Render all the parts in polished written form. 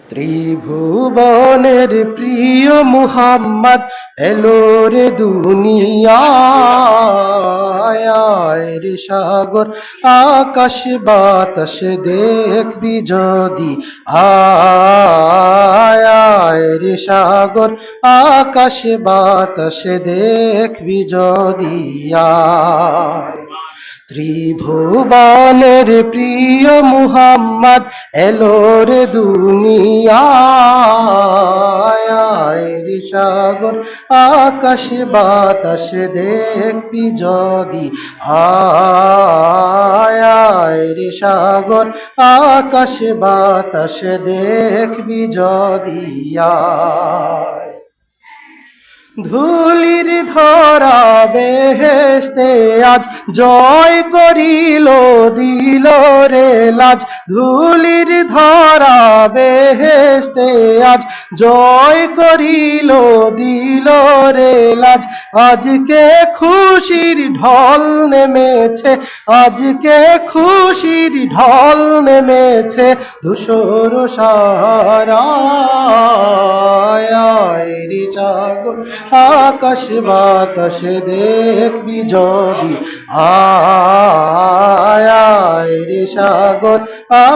ত্রিভুবনের প্রিয় মুহাম্মদ এলো রে দুনিয়ায়। আয় রে সাগর আকাশ বাতাস দেখবি যদি, আয় আয় রে সাগর আকাশ বাতাস দেখবি যদি, আয়। ত্রিভুবনের প্রিয় মুহাম্মদ এলো রে দুনিয়ায়। আয় রে সাগর আকাশ বাতাস দেখবি যদি, আয় আয় রে সাগর আকাশ বাতাস দেখবি যদি, আয়। ধুলির ধরা বেহেশতে আজ জয় করিল দিল রে লাজ। ধুলির ধরা বেহেশতে আজ জয় করিল দিল রে লাজ। আজকে খুশির ঢল নেমেছে, আজকে খুশির ঢল নেমেছে ধূসর সাহারায়। আয় রে সাগর আকাশ বাতাস দেখবি যদি, আয় আয় রে সাগর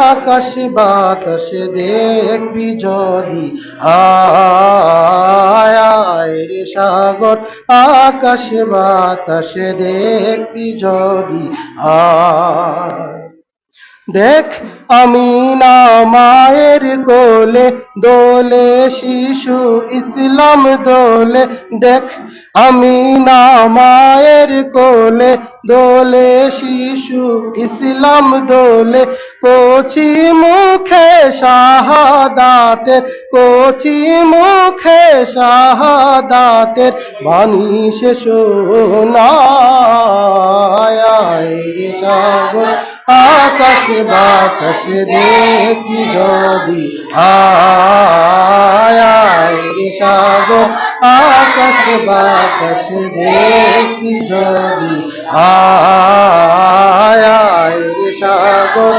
আকাশ বাতাস দেখবি যদি, আয় আয় রে সাগর আকাশ বাতাস দেখবি যদি, আয়। দেখ আমিনা মায়ের কোলে দোলে শিশু ইসলাম দোলে। দেখ আমিনা মায়ের কোলে দোলে শিশু ইসলাম দোলে। কচি মুখে শাহাদাতের, কচি মুখে শাহাদাতের বাণী সে শোনায়। আয় রে সাগর আকাশ বাতাস দেখবি যদি, আয় আয় রে সাগর আকাশ বাতাস দেখবি যদি, আয় আয় রে সাগর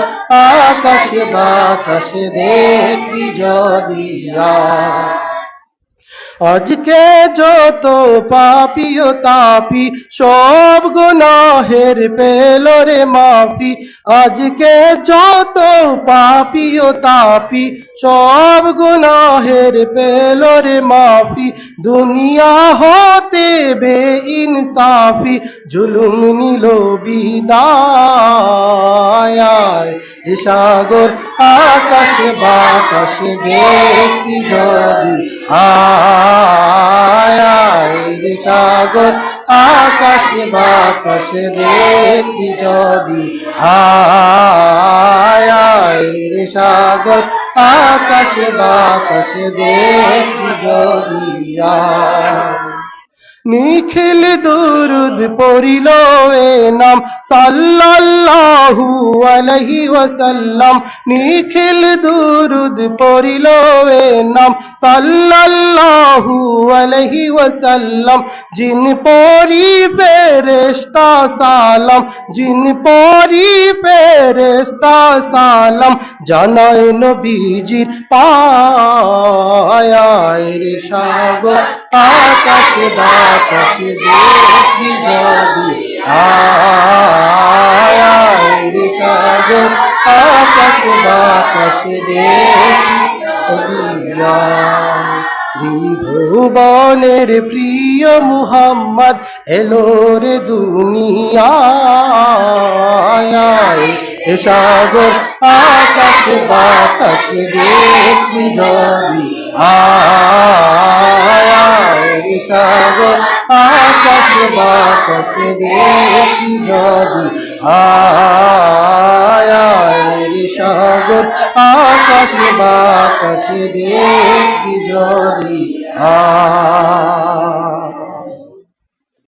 আকাশ বাতাস দেখবি যদি, আয়। আজকে যত পাপী ও তাপী সব গুনাহের পেল রে মাফি। আজকে যত পাপী ও তাপী সব গুনাহের পেল রে মাফি। দুনিয়া হতে বেইনসাফি জুলুম নিল বিদায়। আয় রে সাগর আকাশ বাতাস দেখবি যদি, আয় আয় রে সাগর আকাশ বাতাস দেখবি যদি, আয় আয় রে সাগর আকাশ বাতাস দেখবি যদি, আয়। নিখিল দুরুদ পড়িল এ নাম সাল্লাল্লাহু আলাইহি ওয়াসাল্লাম। নিখিল দুরুদ পড়িল এ নাম সাল্লাল্লাহু আলাইহি ওয়াসাল্লাম। জিন পরি ফেরেশতা সালাম, জিন পরি ফেরেশতা সালাম জানায় নবীজির পায়। আয় রে সাগর আকাশ বাতাস দেখবি যদি, আয় আয় রে সাগর আকাশ বাতাস দেখবি যদি, আয়। ত্রিভুবনের প্রিয় মুহাম্মদ এলো রে দুনিয়ায়। আয় রে সাগর আকাশ বাতাস দেখবি যদি, আয় আয় রে সাগর আকাশ বাতাস দেখবি যদি, আয় আয় রে সাগর আকাশ বাতাস দেখবি যদি, আয়।